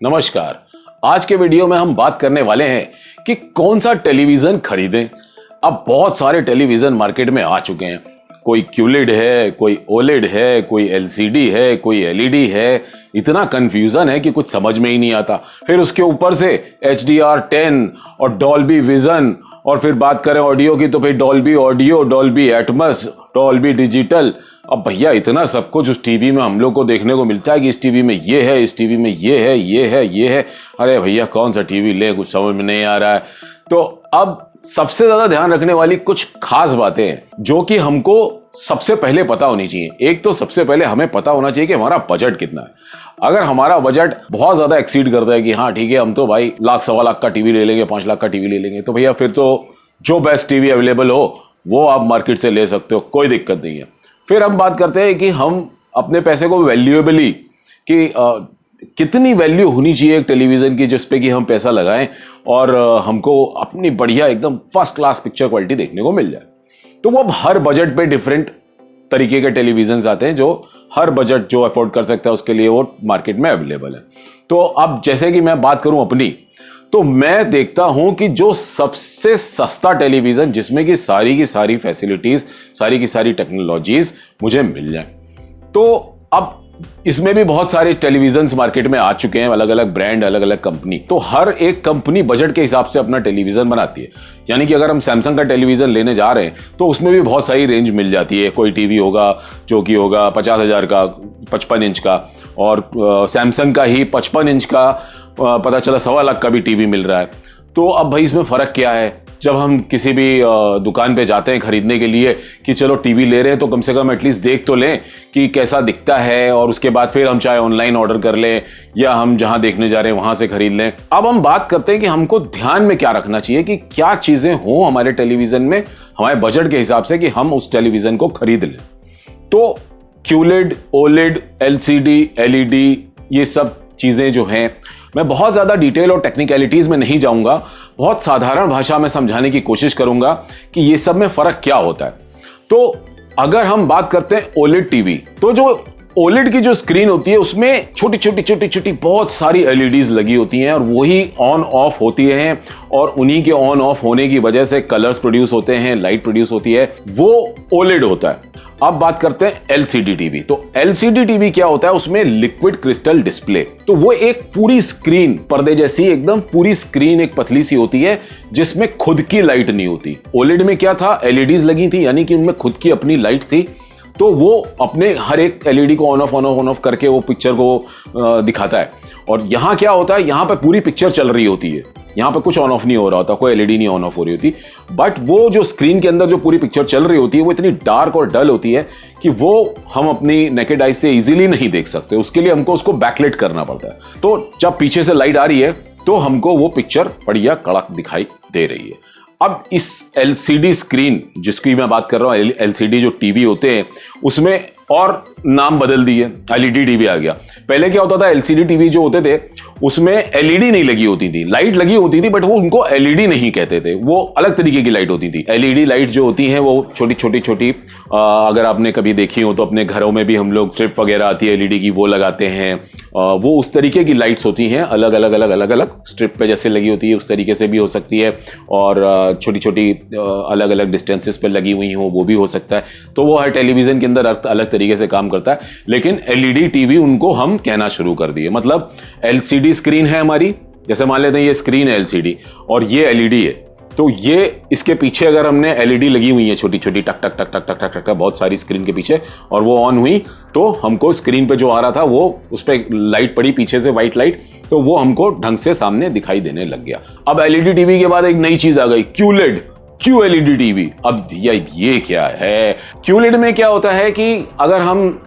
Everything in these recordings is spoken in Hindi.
नमस्कार। आज के वीडियो में हम बात करने वाले हैं कि कौन सा टेलीविजन खरीदें। अब बहुत सारे टेलीविजन मार्केट में आ चुके हैं। कोई क्यूलिड है, कोई ओलेड है, कोई एलसीडी है, कोई एलईडी है। इतना कंफ्यूजन है कि कुछ समझ में ही नहीं आता। फिर उसके ऊपर से HDR10 और डॉल्बी विजन, और फिर बात करें ऑडियो की तो फिर Dolby audio, Dolby Atmos, Dolby digital. अब भैया इतना सब कुछ उस टीवी में हम लोग को देखने को मिलता है कि इस टीवी में ये है, इस टीवी में ये है, ये है, ये है। अरे भैया कौन सा टीवी ले, कुछ समझ में नहीं आ रहा है। तो अब सबसे ज्यादा ध्यान रखने वाली कुछ खास बातें हैं जो कि हमको सबसे पहले पता होनी चाहिए। एक तो सबसे पहले हमें पता होना चाहिए कि हमारा बजट कितना है। अगर हमारा बजट बहुत ज्यादा एक्सीड करता है कि हाँ ठीक है, हम तो भाई लाख सवा लाख का टीवी ले लेंगे, 5 लाख का टीवी ले लेंगे, तो भैया फिर तो जो बेस्ट टीवी अवेलेबल हो वो आप मार्केट से ले सकते हो, कोई दिक्कत नहीं है। फिर हम बात करते हैं कि हम अपने पैसे को वैल्यूएबली कि कितनी वैल्यू होनी चाहिए एक टेलीविजन की जिस पे कि हम पैसा लगाएं और हमको अपनी बढ़िया एकदम फर्स्ट क्लास पिक्चर क्वालिटी देखने को मिल जाए। तो वो अब हर बजट पे डिफरेंट तरीके के टेलीविजन आते हैं जो हर बजट जो अफोर्ड कर सकता है उसके लिए वो मार्केट में अवेलेबल है। तो अब जैसे कि मैं बात करूं अपनी, तो मैं देखता हूं कि जो सबसे सस्ता टेलीविजन जिसमें कि सारी की सारी फैसिलिटीज, सारी की सारी टेक्नोलॉजीज मुझे मिल जाए। तो अब इसमें भी बहुत सारे टेलीविजन मार्केट में आ चुके हैं, अलग अलग ब्रांड, अलग अलग कंपनी। तो हर एक कंपनी बजट के हिसाब से अपना टेलीविजन बनाती है। यानी कि अगर हम सैमसंग का टेलीविजन लेने जा रहे हैं तो उसमें भी बहुत सारी रेंज मिल जाती है। कोई टीवी होगा जो कि होगा 50,000 का, 55 इंच का, और सैमसंग का ही 55 इंच का पता चला 1.25 लाख का भी टीवी मिल रहा है। तो अब भाई इसमें फर्क क्या है? जब हम किसी भी दुकान पे जाते हैं खरीदने के लिए कि चलो टीवी ले रहे हैं तो कम से कम एटलीस्ट देख तो लें कि कैसा दिखता है, और उसके बाद फिर हम चाहे ऑनलाइन ऑर्डर कर लें या हम जहां देखने जा रहे हैं वहां से खरीद लें। अब हम बात करते हैं कि हमको ध्यान में क्या रखना चाहिए कि क्या चीजें हों हमारे टेलीविजन में हमारे बजट के हिसाब से कि हम उस टेलीविजन को खरीद लें। तो क्यूलिड, ओलेड, एलसीडी, एलईडी, ये सब चीजें जो हैं, मैं बहुत ज्यादा डिटेल और टेक्निकलिटीज में नहीं जाऊंगा, बहुत साधारण भाषा में समझाने की कोशिश करूंगा कि ये सब में फर्क क्या होता है। तो अगर हम बात करते हैं ओलेड टीवी, तो जो ओलेड की जो स्क्रीन होती है उसमें छोटी छोटी छोटी छोटी बहुत सारी एलईडीज लगी होती हैं और वही ऑन ऑफ होती हैं, और उन्हीं के ऑन ऑफ होने की वजह से कलर्स प्रोड्यूस होते हैं, लाइट प्रोड्यूस होती है, वो ओलेड होता है। अब बात करते हैं एलसीडी टीवी। तो एलसीडी टीवी क्या होता है? उसमें लिक्विड क्रिस्टल डिस्प्ले। तो वो एक पूरी स्क्रीन, पर्दे जैसी एकदम पूरी स्क्रीन, एक पतली सी होती है जिसमें खुद की लाइट नहीं होती। ओलेड में क्या था? एलईडीज लगी थी, यानी कि उनमें खुद की अपनी लाइट थी। तो वो अपने हर एक एलईडी को ऑन ऑफ करके वो पिक्चर को दिखाता है। और यहां क्या होता है? यहां पे पूरी पिक्चर चल रही होती है, यहां पे कुछ ऑन ऑफ नहीं हो रहा होता, कोई एलईडी नहीं ऑन ऑफ हो रही होती। बट वो जो स्क्रीन के अंदर जो पूरी पिक्चर चल रही होती है वो इतनी डार्क और डल होती है कि वो हम अपनी नेकेड आई से इजीली नहीं देख सकते। उसके लिए हमको उसको बैकलाइट करना पड़ता है। तो जब पीछे से लाइट आ रही है तो हमको वो पिक्चर बढ़िया कड़क दिखाई दे रही है। अब इस एलसीडी स्क्रीन जिसकी मैं बात कर रहा हूं, एलसीडी जो टीवी होते हैं उसमें और नाम बदल दिए, एलईडी टीवी आ गया। पहले क्या होता था? एलसीडी टीवी जो होते थे उसमें एलईडी नहीं लगी होती थी, लाइट लगी होती थी, बट वो उनको एलईडी नहीं कहते थे, वो अलग तरीके की लाइट होती थी। एलईडी लाइट जो होती है वो छोटी छोटी छोटी, अगर आपने कभी देखी हो तो अपने घरों में भी हम लोग स्ट्रिप वगैरह आती है एलईडी की, वो लगाते हैं। वो उस तरीके की लाइट्स होती हैं, अलग अलग अलग अलग अलग स्ट्रिप पे जैसे लगी होती है उस तरीके से भी हो सकती है, और छोटी छोटी अलग अलग डिस्टेंसेस पे लगी हुई हो वो भी हो सकता है। तो वो हर टेलीविजन के अंदर अलग तरीके से काम करता है। लेकिन एलईडी टीवी उनको हम कहना शुरू कर दिए। मतलब एलसीडी स्क्रीन है हमारी, जैसे मान लेते हैं ये स्क्रीन है एलसीडी और ये एलईडी है, तो ये इसके पीछे अगर हमने एलईडी लगी हुई है छोटी छोटी, टक टक टक टक टक टक टक बहुत सारी स्क्रीन के पीछे, और वो ऑन हुई तो हमको स्क्रीन पे जो आ रहा था वो उस पर लाइट पड़ी पीछे से, व्हाइट लाइट, तो वो हमको ढंग से सामने दिखाई देने लग गया। अब एलईडी टीवी के बाद एक नई चीज आ गई, क्यूलेड, QLED टीवी। अब ये क्या है? QLED में क्या होता है कि अगर हम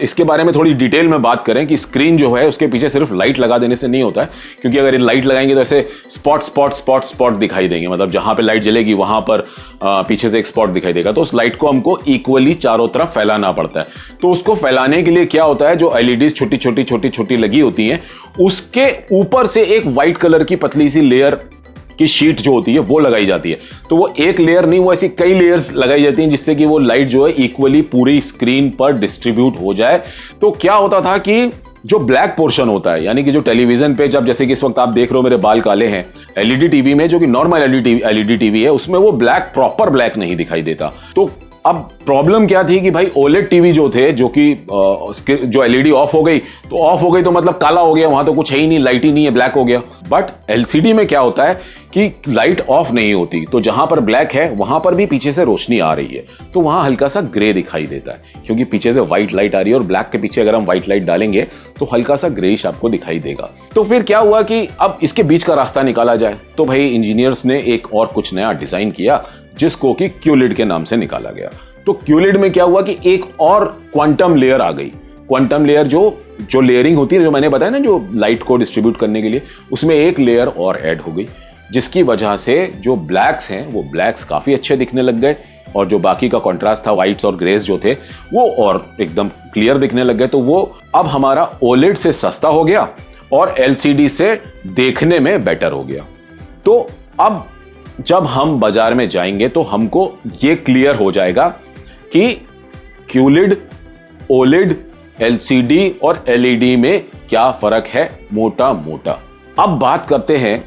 इसके बारे में थोड़ी डिटेल में बात करें कि स्क्रीन जो है उसके पीछे सिर्फ लाइट लगा देने से नहीं होता है, क्योंकि अगर ये लाइट लगाएंगे तो ऐसे स्पॉट स्पॉट स्पॉट स्पॉट दिखाई देंगे। मतलब जहां पे लाइट जलेगी वहां पर पीछे से एक स्पॉट दिखाई देगा। तो उस लाइट को हमको इक्वली चारों तरफ फैलाना पड़ता है। तो उसको फैलाने के लिए क्या होता है, जो एलईडीज छोटी छोटी छोटी छोटी लगी होती हैं उसके ऊपर से एक व्हाइट कलर की पतली सी लेयर की शीट जो होती है वो लगाई जाती है। तो वो एक लेयर नहीं, वो ऐसी कई लेयर्स लगाई जाती हैं जिससे कि वो लाइट जो है इक्वली पूरी स्क्रीन पर डिस्ट्रीब्यूट हो जाए। तो क्या होता था कि जो ब्लैक पोर्शन होता है, यानी कि जो टेलीविजन पे जब जैसे कि इस वक्त आप देख रहे हो मेरे बाल काले हैं, एलईडी टीवी में जो कि नॉर्मल एलईडी टीवी है उसमें वो ब्लैक प्रॉपर ब्लैक नहीं दिखाई देता। तो अब प्रॉब्लम क्या थी कि भाई ओलेड टीवी जो थे जो कि जो एलईडी ऑफ हो गई तो मतलब काला हो गया, वहां तो कुछ है ही नहीं, लाइट ही नहीं है, ब्लैक हो गया। बट एलसीडी में क्या होता है कि लाइट ऑफ नहीं होती, तो जहां पर ब्लैक है वहां पर भी पीछे से रोशनी आ रही है, तो वहां हल्का सा ग्रे दिखाई देता है, क्योंकि पीछे से व्हाइट लाइट आ रही है और ब्लैक के पीछे अगर हम व्हाइट लाइट डालेंगे तो हल्का सा ग्रेइश आपको दिखाई देगा। तो फिर क्या हुआ कि अब इसके बीच का रास्ता निकाला जाए, तो भाई इंजीनियर्स ने एक और कुछ नया डिजाइन किया जिसको कि क्यूलिड के नाम से निकाला गया। तो क्यूलिड में क्या हुआ कि एक और क्वांटम लेयर आ गई। क्वांटम लेयर जो लेयरिंग होती है, जो मैंने बताया ना, जो लाइट को डिस्ट्रीब्यूट करने के लिए, उसमें एक लेयर और ऐड हो गई, जिसकी वजह से जो ब्लैक्स हैं वो ब्लैक्स काफी अच्छे दिखने लग गए और जो बाकी का कॉन्ट्रास्ट था, व्हाइट्स और ग्रेस जो थे, वो और एकदम क्लियर दिखने लग गए। तो वो अब हमारा ओलेड से सस्ता हो गया और एलसीडी से देखने में बेटर हो गया। तो अब जब हम बाजार में जाएंगे तो हमको ये क्लियर हो जाएगा कि क्यूलिड, ओलेड, एलसीडी और एलईडी में क्या फर्क है मोटा मोटा। अब बात करते हैं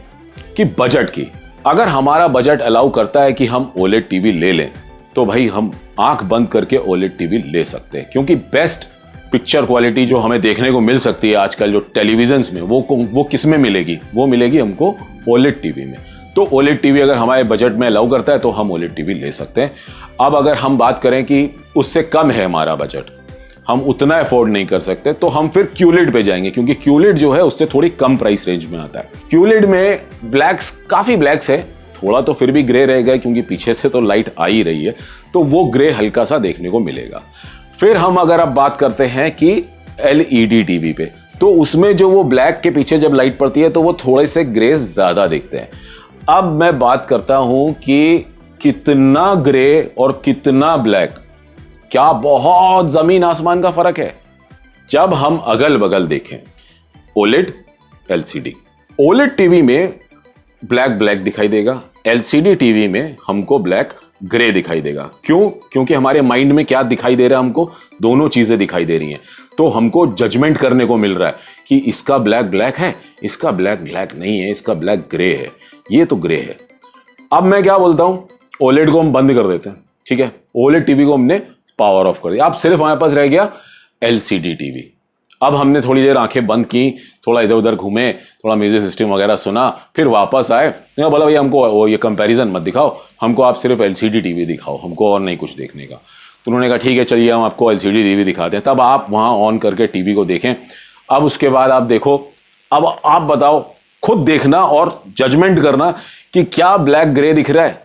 कि बजट की। अगर हमारा बजट अलाउ करता है कि हम ओलेड टीवी ले लें तो भाई हम आंख बंद करके ओलेड टीवी ले सकते हैं, क्योंकि बेस्ट पिक्चर क्वालिटी जो हमें देखने को मिल सकती है आजकल जो टेलीविजन्स में, वो किस में मिलेगी? वो मिलेगी हमको ओलेड टीवी में। तो ओलेड टीवी अगर हमारे बजट में अलाउ करता है तो हम ओलेड टीवी ले सकते हैं। अब अगर हम बात करें कि उससे कम है हमारा बजट, हम उतना अफोर्ड नहीं कर सकते, तो हम फिर क्यूलिड पे जाएंगे, क्योंकि क्यूलिड जो है उससे थोड़ी कम प्राइस रेंज में आता है। क्यूलिड में ब्लैक्स, काफी ब्लैक्स है, थोड़ा तो फिर भी ग्रे रहेगा क्योंकि पीछे से तो लाइट आ ही रही है, तो वो ग्रे हल्का सा देखने को मिलेगा। फिर हम अगर अब बात करते हैं कि एलईडी टीवी पे, तो उसमें जो वो ब्लैक के पीछे जब लाइट पड़ती है तो वो थोड़े से ग्रे ज्यादा दिखते हैं। अब मैं बात करता हूं कि कितना ग्रे और कितना ब्लैक, क्या बहुत जमीन आसमान का फर्क है। जब हम अगल बगल देखें, ओलेड, एलसीडी, ओलेड टीवी में ब्लैक ब्लैक दिखाई देगा, एलसीडी टीवी में हमको ब्लैक ग्रे दिखाई देगा। क्यों? क्योंकि हमारे माइंड में क्या दिखाई दे रहा है, हमको दोनों चीजें दिखाई दे रही हैं, तो हमको जजमेंट करने को मिल रहा है कि इसका ब्लैक ब्लैक है, इसका ब्लैक ब्लैक नहीं है, इसका ब्लैक ग्रे है, ये तो ग्रे है। अब मैं क्या बोलता हूं, ओलेड को हम बंद कर देते हैं, ठीक है, ओलेड टीवी को हमने पावर ऑफ कर दिया, अब सिर्फ हमारे पास रह गया एलसीडी टीवी। अब हमने थोड़ी देर आंखें बंद की, थोड़ा इधर उधर घूमे, थोड़ा म्यूजिक सिस्टम वगैरह सुना, फिर वापस आए, तो बोला भाई हमको ये कंपैरिजन मत दिखाओ, हमको आप सिर्फ एलसीडी टीवी दिखाओ, हमको और नहीं कुछ देखने का। तो उन्होंने कहा ठीक है चलिए हम आपको एलसीडी टीवी दिखाते हैं। तब आप वहां ऑन करके टीवी को देखें। अब उसके बाद आप देखो, अब आप बताओ, खुद देखना और जजमेंट करना कि क्या ब्लैक ग्रे दिख रहा है,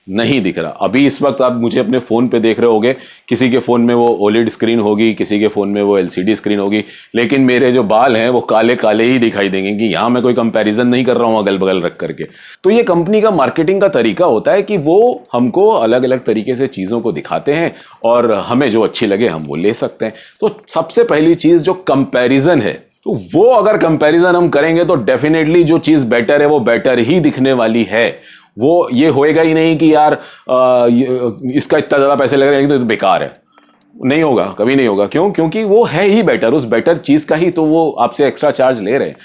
नहीं दिख रहा। अभी इस वक्त आप मुझे अपने फोन पे देख रहे होगे, किसी के फोन में वो ओलेड स्क्रीन होगी, किसी के फोन में वो एलसीडी स्क्रीन होगी, लेकिन मेरे जो बाल हैं वो काले काले ही दिखाई देंगे कि यहां मैं कोई कंपैरिजन नहीं कर रहा हूं अगल बगल रख करके। तो ये कंपनी का मार्केटिंग का तरीका होता है कि वो हमको अलग अलग तरीके से चीजों को दिखाते हैं और हमें जो अच्छी लगे हम वो ले सकते हैं। तो सबसे पहली चीज जो कंपैरिजन है, तो वो अगर कंपैरिजन हम करेंगे तो डेफिनेटली जो चीज बेटर है वो बेटर ही दिखने वाली है। वो ये होएगा ही नहीं कि यार इसका इतना ज्यादा पैसे लग रहे हैं तो बेकार है, नहीं होगा, कभी नहीं होगा। क्यों? क्योंकि वो है ही बेटर, उस बेटर चीज का ही तो वो आपसे एक्स्ट्रा चार्ज ले रहे हैं।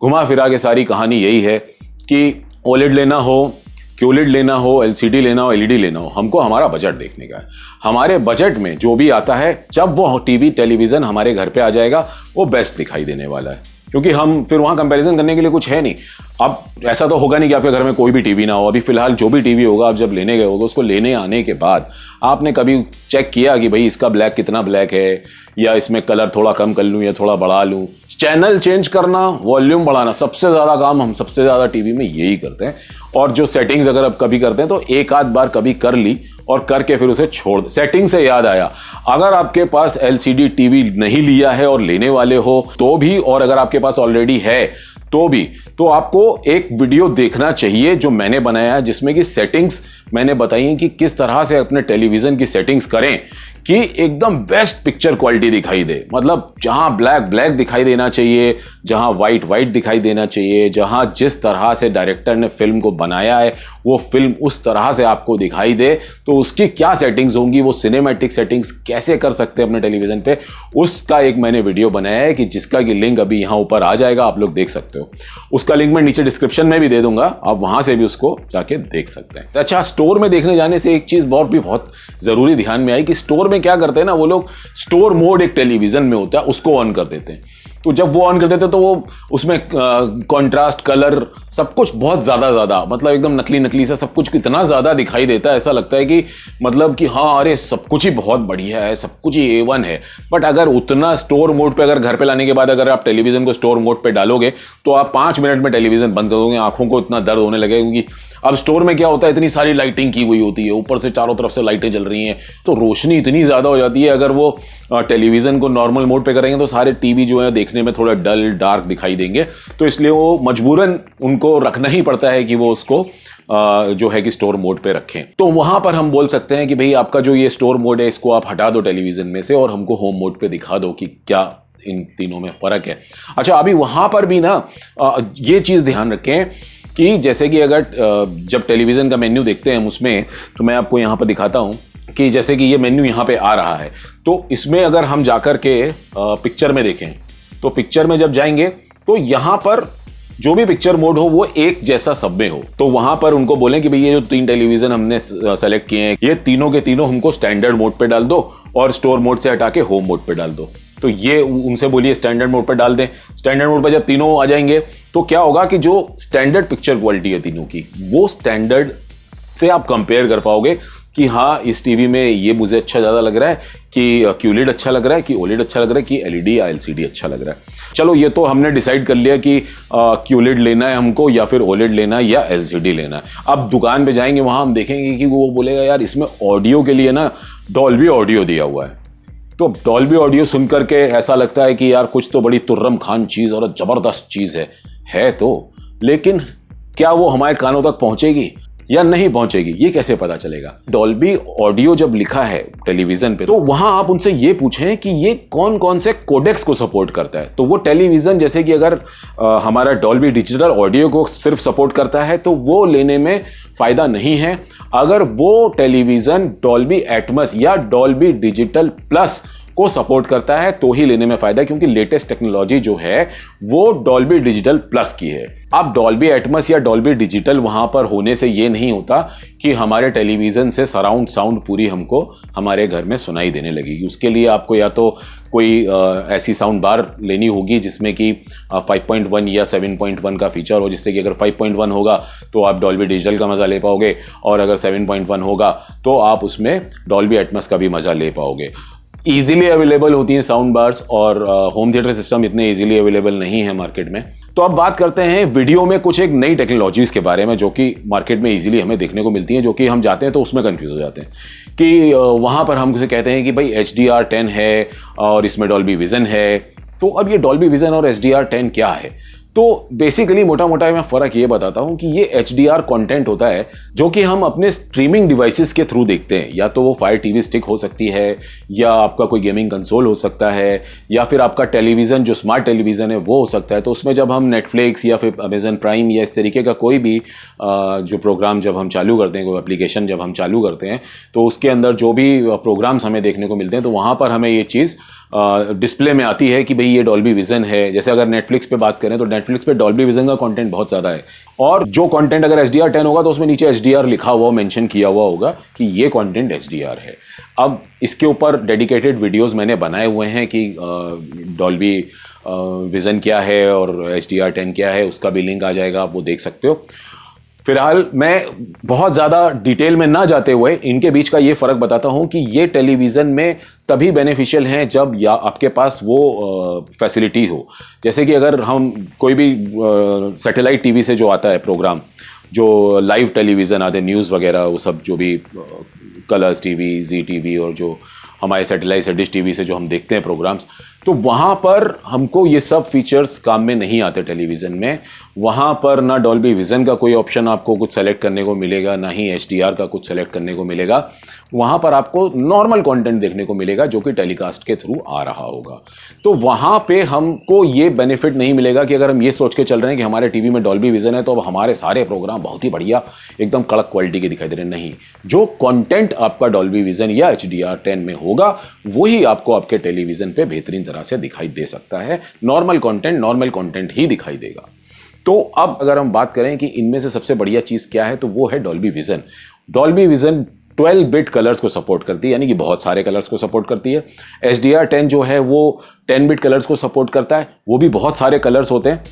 घुमा फिरा के सारी कहानी यही है कि ओलेड लेना हो, क्यूलेड लेना हो, एलसीडी लेना हो, एलईडी लेना हो, हमको हमारा बजट देखने का है। हमारे बजट में जो भी आता है, जब वो टीवी टेलीविजन हमारे घर पे आ जाएगा वो बेस्ट दिखाई देने वाला है, क्योंकि हम फिर वहां कंपैरिजन करने के लिए कुछ है नहीं। अब ऐसा तो होगा नहीं कि आपके घर में कोई भी टीवी ना हो। अभी फिलहाल जो भी टीवी होगा, आप जब लेने गए होगे, उसको लेने आने के बाद आपने कभी चेक किया कि भाई इसका ब्लैक कितना ब्लैक है, या इसमें कलर थोड़ा कम कर लूं या थोड़ा बढ़ा लूं, चैनल चेंज करना, वॉल्यूम बढ़ाना, सबसे ज्यादा काम हम सबसे ज्यादा टीवी में यही करते हैं। और जो सेटिंग्स अगर आप कभी करते हैं तो एक आध बार कभी कर ली और करके फिर उसे छोड़। सेटिंग से याद आया, अगर आपके पास एलसीडी टीवी नहीं लिया है और लेने वाले हो तो भी, और अगर आपके पास ऑलरेडी है तो भी, तो आपको एक वीडियो देखना चाहिए जो मैंने बनाया है, जिसमें कि सेटिंग्स मैंने बताई हैं कि किस तरह से अपने टेलीविजन की सेटिंग्स करें कि एकदम बेस्ट पिक्चर क्वालिटी दिखाई दे। मतलब जहां ब्लैक ब्लैक दिखाई देना चाहिए, जहां वाइट वाइट दिखाई देना चाहिए, जहां जिस तरह से डायरेक्टर ने फिल्म को बनाया है वो फिल्म उस तरह से आपको दिखाई दे, तो उसकी क्या सेटिंग्स होंगी, वो सिनेमैटिक सेटिंग्स कैसे कर सकते हैं अपने टेलीविजन पे, उसका एक मैंने वीडियो बनाया है कि जिसका कि लिंक अभी यहां ऊपर आ जाएगा, आप लोग देख सकते हो। उसका लिंक मैं नीचे डिस्क्रिप्शन में भी दे दूंगा, आप वहां से भी उसको जाके देख सकते हैं। अच्छा, स्टोर में देखने जाने से एक चीज बहुत जरूरी ध्यान में आई कि स्टोर में क्या करते हैं ना वो लोग, स्टोर मोड एक टेलीविजन में होता है उसको ऑन कर देते हैं। तो जब वो ऑन कर देते हैं तो वो उसमें कंट्रास्ट कलर सब कुछ बहुत ज्यादा मतलब एकदम नकली नकली सा सब कुछ इतना ज्यादा दिखाई देता है, ऐसा लगता है कि मतलब कि हाँ अरे सब कुछ ही बहुत बढ़िया है, सब कुछ ही A1 है। बट अगर उतना स्टोर मोड पे, अगर घर पे लाने के बाद अगर आप टेलीविजन को स्टोर मोड पे डालोगे तो आप 5 मिनट में टेलीविजन बंद कर दोगे, आंखों को इतना दर्द होने लगेगा। क्योंकि अब स्टोर में क्या होता है, इतनी सारी लाइटिंग की हुई होती है, ऊपर से चारों तरफ से लाइटें जल रही हैं, तो रोशनी इतनी ज्यादा हो जाती है। अगर वो टेलीविजन को नॉर्मल मोड पे करेंगे तो सारे टीवी जो है देखने में थोड़ा डल डार्क दिखाई देंगे, तो इसलिए वो मजबूरन उनको रखना ही पड़ता है कि वो उसको जो है कि स्टोर मोड पे रखें। तो वहां पर हम बोल सकते हैं कि भाई आपका जो ये स्टोर मोड है इसको आप हटा दो टेलीविजन में से और हमको होम मोड पे दिखा दो कि क्या इन तीनों में फर्क है। अच्छा, अभी वहां पर भी ना ये चीज ध्यान रखें कि जैसे कि अगर जब टेलीविजन का मेन्यू देखते हैं हम उसमें, तो मैं आपको यहां पर दिखाता हूं कि जैसे कि ये मेन्यू यहां पे आ रहा है, तो इसमें अगर हम जाकर के पिक्चर में देखें तो पिक्चर में जब जाएंगे तो यहां पर जो भी पिक्चर मोड हो वो एक जैसा सब में हो। तो वहां पर उनको बोलें कि भाई ये जो 3 टेलीविजन हमने सेलेक्ट किए हैं ये तीनों के तीनों हमको स्टैंडर्ड मोड पे डाल दो और स्टोर मोड से हटा के होम मोड पे डाल दो। तो ये उनसे बोलिए स्टैंडर्ड मोड पर डाल दें। स्टैंडर्ड मोड पर जब तीनों आ जाएंगे तो क्या होगा कि जो स्टैंडर्ड पिक्चर क्वालिटी है तीनों की, वो स्टैंडर्ड से आप कंपेयर कर पाओगे कि हाँ इस टीवी में ये मुझे अच्छा ज्यादा लग रहा है, कि क्यूलेड अच्छा लग रहा है, कि ओलेड अच्छा लग रहा है, कि एलईडी या एलसीडी अच्छा लग रहा है। चलो ये तो हमने डिसाइड कर लिया कि क्यूलेड लेना है हमको या फिर ओलेड लेना है या एलसीडी लेना है। अब दुकान पे जाएंगे, वहां हम देखेंगे कि वो बोलेगा यार इसमें ऑडियो के लिए ना डॉल्बी ऑडियो दिया हुआ है। तो डॉल्बी ऑडियो सुन करके ऐसा लगता है कि यार कुछ तो बड़ी तुर्रम खान चीज और जबरदस्त चीज है तो, लेकिन क्या वो हमारे कानों तक पहुंचेगी या नहीं पहुंचेगी ये कैसे पता चलेगा? डॉल्बी ऑडियो जब लिखा है टेलीविजन पे तो वहां आप उनसे ये पूछें कि ये कौन कौन से कोडेक्स को सपोर्ट करता है। तो वो टेलीविजन जैसे कि अगर हमारा डॉल्बी डिजिटल ऑडियो को सिर्फ सपोर्ट करता है तो वो लेने में फायदा नहीं है। अगर वो टेलीविजन डॉल्बी एटमॉस या डॉल्बी डिजिटल प्लस को सपोर्ट करता है तो ही लेने में फायदा है, क्योंकि लेटेस्ट टेक्नोलॉजी जो है वो डॉल्बी डिजिटल प्लस की है। अब डॉल्बी एटमॉस या डॉल्बी डिजिटल वहां पर होने से ये नहीं होता कि हमारे टेलीविजन से सराउंड साउंड पूरी हमको हमारे घर में सुनाई देने लगेगी। उसके लिए आपको या तो कोई ऐसी साउंड बार लेनी होगी जिसमें कि 5.1 या 7.1 का फीचर हो, जिससे कि अगर 5.1 होगा तो आप डॉल्बी डिजिटल का मजा ले पाओगे और अगर 7.1 होगा तो आप उसमें डॉल्बी एटमॉस का भी मजा ले पाओगे। इजीली अवेलेबल होती हैं साउंड बार्स और होम थिएटर सिस्टम इतने इजीली अवेलेबल नहीं है मार्केट में। तो अब बात करते हैं वीडियो में कुछ एक नई टेक्नोलॉजीज के बारे में जो कि मार्केट में इजीली हमें देखने को मिलती हैं, जो कि हम जाते हैं तो उसमें कंफ्यूज हो जाते हैं कि वहां पर हम उसे कहते हैं कि भाई HDR10 है और इसमें डॉल्बी विजन है। तो अब ये डॉल्बी विजन और HDR10 क्या है? तो बेसिकली मोटा मोटा मैं फर्क ये बताता हूं कि ये HDR कंटेंट होता है जो कि हम अपने स्ट्रीमिंग डिवाइसेस के थ्रू देखते हैं। या तो वो फायर टीवी स्टिक हो सकती है, या आपका कोई गेमिंग कंसोल हो सकता है, या फिर आपका टेलीविजन जो स्मार्ट टेलीविजन है वो हो सकता है। तो उसमें जब हम नेटफ्लिक्स या फिर अमेजन प्राइम या इस तरीके का कोई भी जो प्रोग्राम जब हम चालू करते हैं, कोई एप्लीकेशन जब हम चालू करते हैं, तो उसके अंदर जो भी प्रोग्राम्स हमें देखने को मिलते हैं तो वहाँ पर हमें ये चीज़ डिस्प्ले में आती है कि भाई ये डॉल्बी विजन है। जैसे अगर नेटफ्लिक्स पे बात करें तो नेटफ्लिक्स पे डॉल्बी विजन का कंटेंट बहुत ज़्यादा है, और जो कंटेंट अगर HDR10 होगा तो उसमें नीचे HDR लिखा हुआ मेंशन किया हुआ होगा कि ये कंटेंट HDR है। अब इसके ऊपर डेडिकेटेड वीडियोस मैंने बनाए हुए हैं कि डॉल्बी विजन क्या है और HDR10 क्या है, उसका भी लिंक आ जाएगा, आप वो देख सकते हो। फिलहाल मैं बहुत ज़्यादा डिटेल में ना जाते हुए इनके बीच का ये फ़र्क बताता हूँ कि ये टेलीविज़न में तभी बेनिफिशियल हैं जब या आपके पास वो फैसिलिटी हो। जैसे कि अगर हम कोई भी सैटेलाइट टीवी से जो आता है प्रोग्राम, जो लाइव टेलीविज़न आते हैं न्यूज़ वगैरह, वो सब जो भी कलर्स टीवी, जी टीवी और जो हमारे सैटेलाइट से डिश टीवी से जो हम देखते हैं प्रोग्राम्स, तो वहां पर हमको ये सब फीचर्स काम में नहीं आते टेलीविजन में। वहां पर ना डॉल्बी विजन का कोई ऑप्शन आपको कुछ सेलेक्ट करने को मिलेगा, ना ही HDR का कुछ सेलेक्ट करने को मिलेगा। वहां पर आपको नॉर्मल कंटेंट देखने को मिलेगा जो कि टेलीकास्ट के थ्रू आ रहा होगा। तो वहां पे हमको ये बेनिफिट नहीं मिलेगा कि अगर हम ये सोच के चल रहे हैं कि हमारे टीवी में डॉल्बी विजन है तो अब हमारे सारे प्रोग्राम बहुत ही बढ़िया एकदम कड़क क्वालिटी के दिखाई दे रहे हैं। नहीं, जो कंटेंट आपका डॉल्बी विजन या HDR10 में होगा वही आपको आपके टेलीविजन पे बेहतरीन तरह से दिखाई दे सकता है। नॉर्मल कंटेंट ही दिखाई देगा। तो अब अगर हम बात करें कि इनमें से सबसे बढ़िया चीज क्या है, तो वो है Dolby vision. Dolby vision 12 bit colours को सपोर्ट करती है, यानी कि बहुत सारे कलर्स को सपोर्ट करती है। HDR10 जो है वो 10 बिट कलर्स को सपोर्ट करता है, वो भी बहुत सारे कलर्स होते हैं।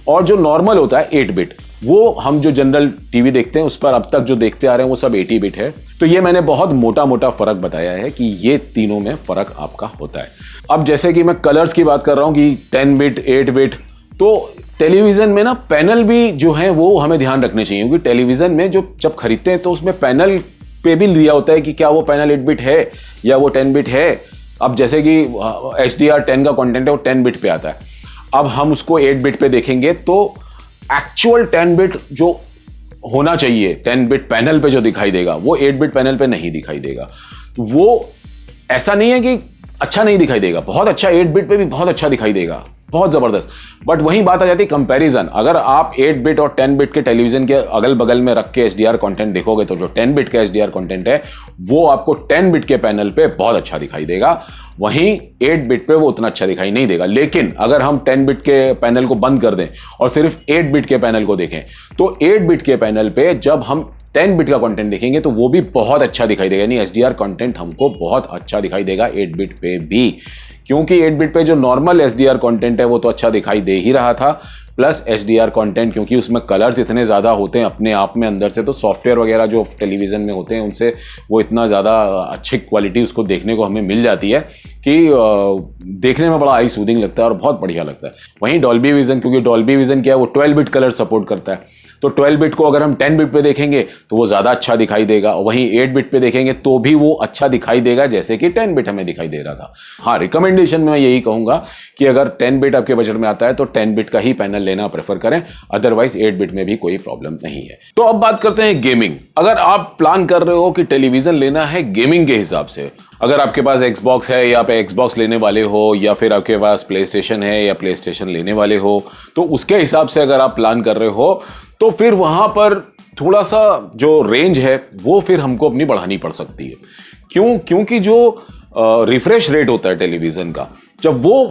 और जो नॉर्मल होता है 8 बिट, वो हम जो जनरल टीवी देखते हैं उस पर अब तक जो देखते आ रहे हैं वो सब 80 बिट है। तो ये मैंने बहुत मोटा मोटा फर्क बताया है कि ये तीनों में फर्क आपका होता है। अब जैसे कि मैं कलर्स की बात कर रहा हूं कि 10 बिट 8 बिट, तो टेलीविजन में ना पैनल भी जो है वो हमें ध्यान रखने चाहिए, क्योंकि टेलीविजन में जो जब खरीदते हैं तो उसमें पैनल पे भी लिया होता है कि क्या वो पैनल 8 बिट है या वो 10 बिट है। अब जैसे कि HDR10 का कंटेंट है वो 10 बिट पे आता है, अब हम उसको 8 बिट पे देखेंगे तो एक्चुअल 10 बिट जो होना चाहिए 10 बिट पैनल पे जो दिखाई देगा वो 8 बिट पैनल पे नहीं दिखाई देगा। वो ऐसा नहीं है कि अच्छा नहीं दिखाई देगा, बहुत अच्छा 8 बिट पे भी बहुत अच्छा दिखाई देगा, बहुत जबरदस्त। बट वही बात आ जाती है कंपैरिजन। अगर आप 8 बिट और 10 बिट के टेलीविजन के अगल बगल में रख के HDR कंटेंट देखोगे तो जो 10 बिट का HDR कंटेंट है वो आपको 10 बिट के पैनल पे बहुत अच्छा दिखाई देगा, वहीं 8 बिट पे वो उतना अच्छा दिखाई नहीं देगा। लेकिन अगर हम 10 बिट के पैनल को बंद कर दें और सिर्फ 8 बिट के पैनल को देखें तो 8 बिट के पैनल पे जब हम 10 बिट का कंटेंट देखेंगे तो वो भी बहुत अच्छा दिखाई देगा, यानी HDR कंटेंट हमको बहुत अच्छा दिखाई देगा 8 बिट पे भी। क्योंकि 8 बिट पे जो नॉर्मल HDR कंटेंट है वो तो अच्छा दिखाई दे ही रहा था, प्लस HDR कंटेंट क्योंकि उसमें कलर्स इतने ज़्यादा होते हैं अपने आप में अंदर से, तो सॉफ्टवेयर वगैरह जो टेलीविज़न में होते हैं उनसे वो इतना ज़्यादा अच्छी क्वालिटी उसको देखने को हमें मिल जाती है कि देखने में बड़ा आई सूदिंग लगता है और बहुत बढ़िया लगता है। वहीं डॉल्बी विजन, क्योंकि डॉल्बी विजन क्या है वो 12 बिट कलर सपोर्ट करता है, तो 12 बिट को अगर हम 10 बिट पे देखेंगे तो वो ज़्यादा अच्छा दिखाई देगा, वहीं 8 बिट पे देखेंगे तो भी वो अच्छा दिखाई देगा जैसे कि 10 बिट हमें दिखाई दे रहा था। हाँ, रिकमेंडेशन में मैं यही कहूँगा कि अगर 10 बिट आपके बजट में आता है तो 10 बिट का ही पैनल लेना प्रेफर करें, अदरवाइज 8 बिट में भी कोई प्रॉब्लम नहीं है। तो अब बात करते हैं गेमिंग। अगर आप प्लान कर रहे हो कि टेलीविज़न लेना है गेमिंग के हिसाब से, अगर आपके पास Xbox है या आप Xbox लेने वाले हो या फिर आपके पास प्ले स्टेशन है या प्ले स्टेशन लेने वाले हो, तो उसके हिसाब से अगर आप प्लान कर रहे हो तो फिर वहां पर थोड़ा सा जो रेंज है वो फिर हमको अपनी बढ़ानी पड़ सकती है। क्योंकि जो रिफ्रेश रेट होता है टेलीविजन का, जब वो